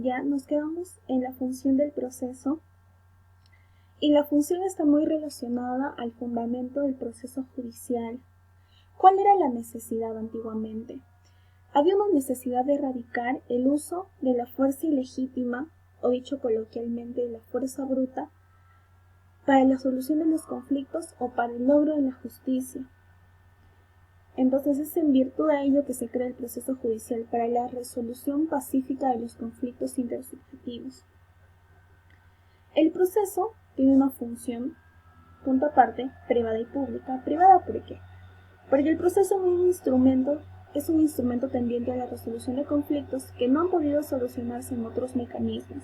ya nos quedamos en la función del proceso, y la función está muy relacionada al fundamento del proceso judicial. ¿Cuál era la necesidad antiguamente? Había una necesidad de erradicar el uso de la fuerza ilegítima, o dicho coloquialmente, de la fuerza bruta, para la solución de los conflictos o para el logro de la justicia. Entonces es en virtud de ello que se crea el proceso judicial para la resolución pacífica de los conflictos intersubjetivos. El proceso tiene una función, punto aparte, privada y pública. ¿Privada por qué? Porque el proceso es un instrumento tendiente a la resolución de conflictos que no han podido solucionarse en otros mecanismos.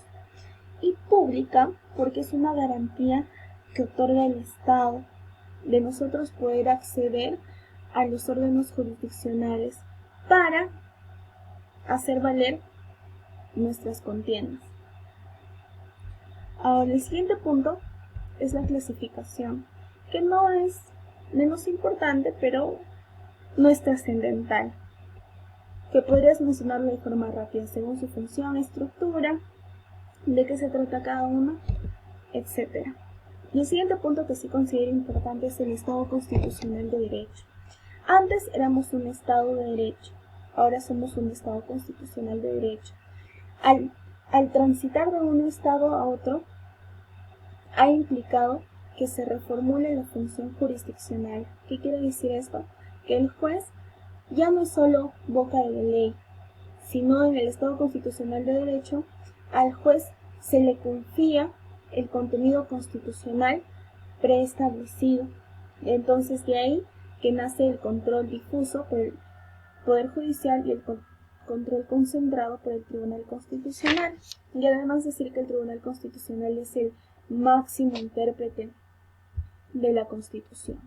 Y pública porque es una garantía que otorga el Estado de nosotros poder acceder a los órganos jurisdiccionales para hacer valer nuestras contiendas. Ahora, el siguiente punto es la clasificación, que no es menos importante, pero no es trascendental, que podrías mencionarlo de forma rápida según su función, estructura, de qué se trata cada uno, etc. Y el siguiente punto que sí considero importante es el Estado constitucional de derecho. Antes éramos un Estado de derecho, ahora somos un Estado constitucional de derecho. Al transitar de un Estado a otro, ha implicado que se reformule la función jurisdiccional. ¿Qué quiere decir esto? Que el juez ya no es solo boca de la ley, sino en el Estado constitucional de derecho, al juez se le confía el contenido constitucional preestablecido. Entonces de ahí que nace el control difuso por el Poder Judicial y el control concentrado por el Tribunal Constitucional. Y además decir que el Tribunal Constitucional es el máximo intérprete de la Constitución.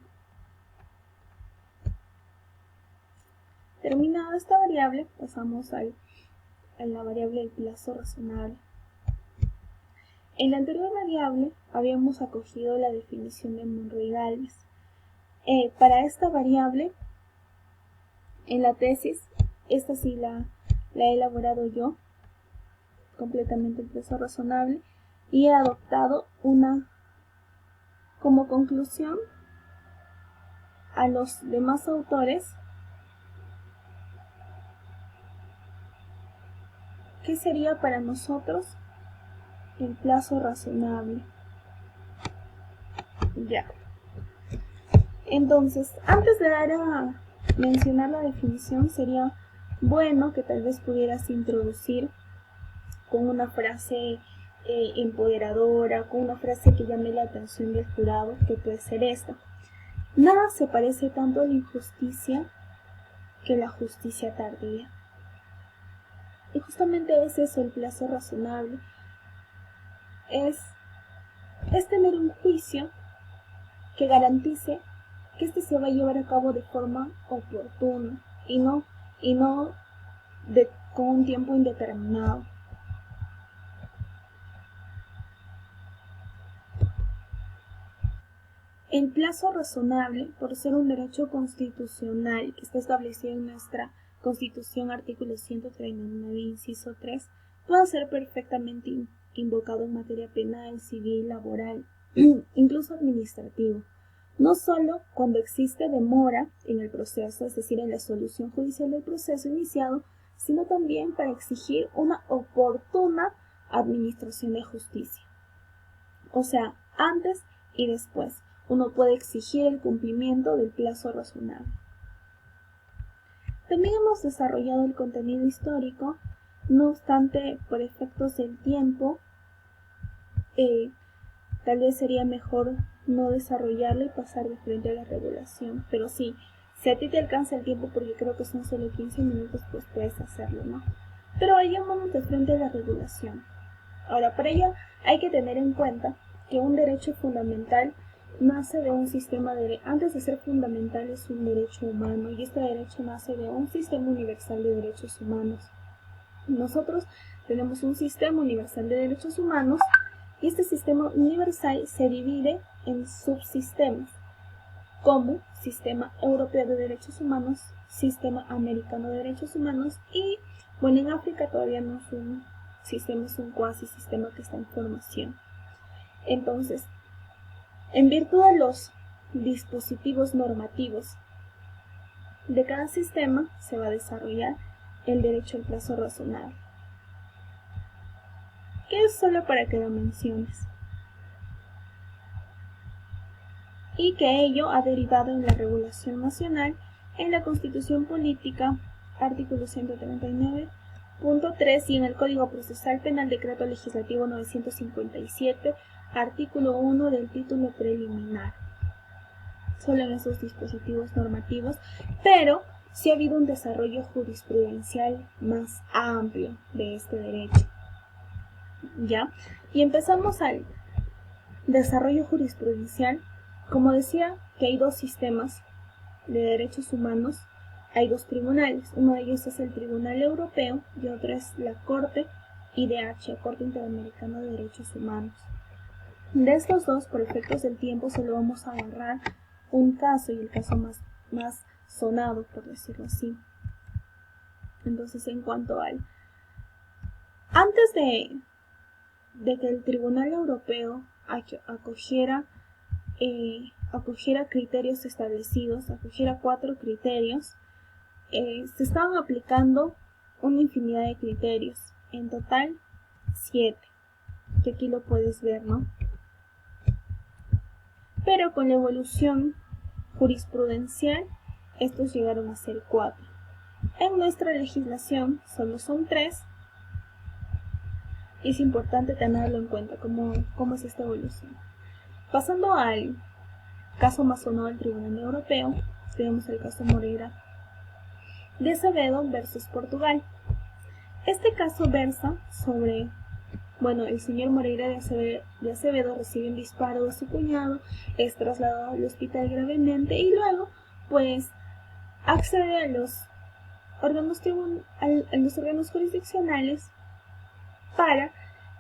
Terminada esta variable, pasamos a la variable del plazo razonable. En la anterior variable habíamos acogido la definición de Monroy-Galvez. Para esta variable, en la tesis, esta sí la he elaborado yo, completamente el plazo razonable, y he adoptado como conclusión a los demás autores, ¿qué sería para nosotros el plazo razonable? Ya. Entonces, antes de mencionar la definición, sería bueno que tal vez pudieras introducir con una frase empoderadora, con una frase que llame la atención del jurado, que puede ser esta: nada se parece tanto a la injusticia que la justicia tardía. Y justamente es eso el plazo razonable. Es tener un juicio que garantice que este se va a llevar a cabo de forma oportuna y no con un tiempo indeterminado. El plazo razonable, por ser un derecho constitucional que está establecido en nuestra Constitución, artículo 139, inciso 3, puede ser perfectamente invocado en materia penal, civil, laboral, incluso administrativo. No solo cuando existe demora en el proceso, es decir, en la solución judicial del proceso iniciado, sino también para exigir una oportuna administración de justicia. O sea, antes y después, uno puede exigir el cumplimiento del plazo razonable. También hemos desarrollado el contenido histórico, no obstante, por efectos del tiempo, tal vez sería mejor no desarrollarlo y pasar de frente a la regulación. Pero sí, si a ti te alcanza el tiempo, porque creo que son solo 15 minutos, pues puedes hacerlo, ¿no? Pero vayamos de frente a la regulación. Ahora, para ello hay que tener en cuenta que un derecho fundamental nace de un sistema antes de ser fundamental es un derecho humano, y este derecho nace de un sistema universal de derechos humanos. Nosotros tenemos un sistema universal de derechos humanos, y este sistema universal se divide en subsistemas, como Sistema Europeo de Derechos Humanos, Sistema Americano de Derechos Humanos y, bueno, en África todavía no es un sistema es un cuasi sistema que está en formación. Entonces, en virtud de los dispositivos normativos de cada sistema, se va a desarrollar el derecho al plazo razonable, que es solo para que lo menciones, y que ello ha derivado en la regulación nacional en la Constitución Política, artículo 139.3, y en el Código Procesal Penal, decreto legislativo 957, artículo 1 del título preliminar. Solo en esos dispositivos normativos, pero sí ha habido un desarrollo jurisprudencial más amplio de este derecho. ¿Ya? Y empezamos al desarrollo jurisprudencial. Como decía, que hay dos sistemas de derechos humanos, hay dos tribunales. Uno de ellos es el Tribunal Europeo y otro es la Corte IDH, Corte Interamericana de Derechos Humanos. De estos dos, por efectos del tiempo, solo vamos a agarrar un caso, y el caso más sonado, por decirlo así. Entonces, en cuanto al... Antes de que el Tribunal Europeo acogiera criterios establecidos, acogiera 4 criterios, se estaban aplicando una infinidad de criterios, en total 7, que aquí lo puedes ver, ¿no? Pero con la evolución jurisprudencial, estos llegaron a ser 4. En nuestra legislación solo son 3, y es importante tenerlo en cuenta cómo es esta evolución. Pasando al caso más sonado del Tribunal Europeo, tenemos el caso Moreira de Acevedo versus Portugal. Este caso versa sobre, el señor Moreira de Acevedo recibe un disparo de su cuñado, es trasladado al hospital gravemente y luego, pues, accede a los órganos jurisdiccionales para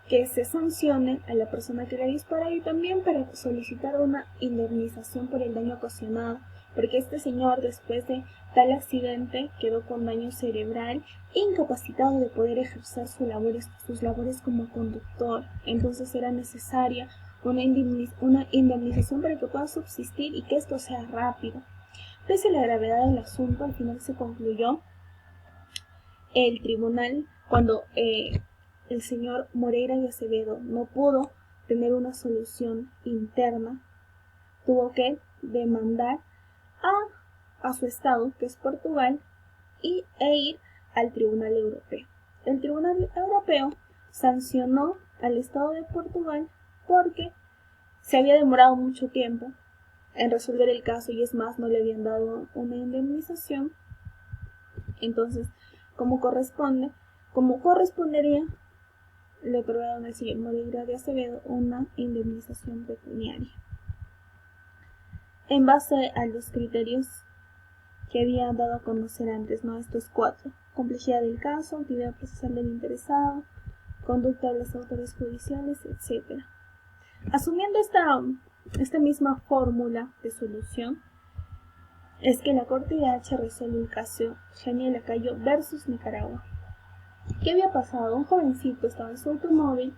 que se sancione a la persona que le dispara y también para solicitar una indemnización por el daño ocasionado, porque este señor, después de tal accidente, quedó con daño cerebral, incapacitado de poder ejercer sus labores como conductor. Entonces era necesaria una indemnización para que pueda subsistir y que esto sea rápido. Pese a la gravedad del asunto, al final se concluyó el tribunal cuando el señor Moreira de Acevedo no pudo tener una solución interna, tuvo que demandar a su estado, que es Portugal, e ir al Tribunal Europeo. El Tribunal Europeo sancionó al estado de Portugal porque se había demorado mucho tiempo en resolver el caso y es más, no le habían dado una indemnización. Entonces, como correspondería, le otorgaron al señor Moreira de Acevedo una indemnización pecuniaria en base a los criterios que había dado a conocer antes, ¿no? Estos 4: complejidad del caso, actividad procesal del interesado, conducta de las autoridades judiciales, etc. Asumiendo esta misma fórmula de solución, es que la Corte IDH resuelve el caso Genia Lacayo versus Nicaragua. ¿Qué había pasado? Un jovencito estaba en su automóvil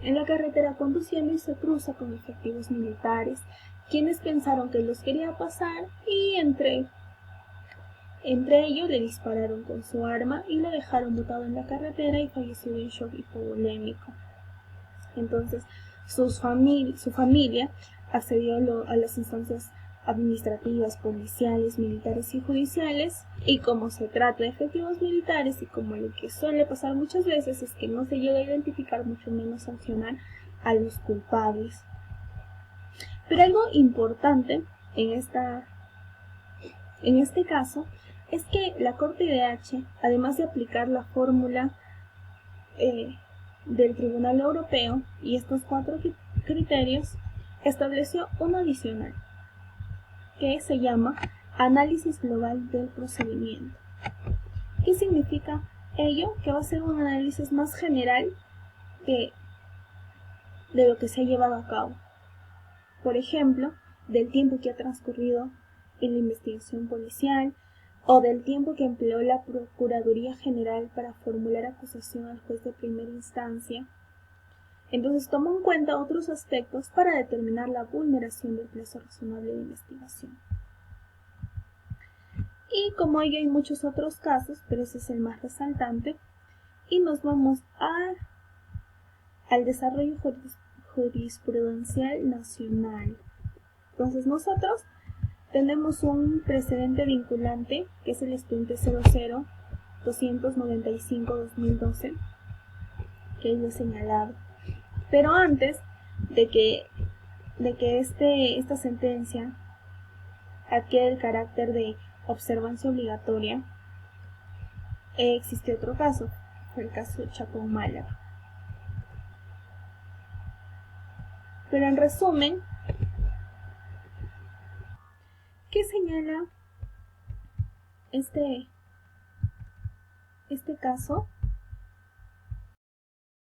en la carretera conduciendo y se cruza con efectivos militares, quienes pensaron que los quería pasar y entre ellos le dispararon con su arma y lo dejaron botado en la carretera y falleció en shock hipovolémico. Entonces su familia accedió a las instancias administrativas, policiales, militares y judiciales, y como se trata de efectivos militares y como lo que suele pasar muchas veces es que no se llega a identificar, mucho menos sancionar a los culpables. Pero algo importante en este caso es que la Corte IDH, además de aplicar la fórmula del Tribunal Europeo y estos 4 criterios, estableció uno adicional, que se llama análisis global del procedimiento. ¿Qué significa ello? Que va a ser un análisis más general de lo que se ha llevado a cabo. Por ejemplo, del tiempo que ha transcurrido en la investigación policial, o del tiempo que empleó la Procuraduría General para formular acusación al juez de primera instancia, entonces toma en cuenta otros aspectos para determinar la vulneración del plazo razonable de investigación. Y como ello hay muchos otros casos, pero ese es el más resaltante, y nos vamos al desarrollo jurisprudencial nacional. Entonces nosotros tenemos un precedente vinculante, que es el expediente 00-295-2012, que es lo señalado. Pero antes de que esta sentencia adquiere el carácter de observancia obligatoria, existe otro caso, el caso de Chacón Málaga. Pero en resumen, ¿qué señala este caso?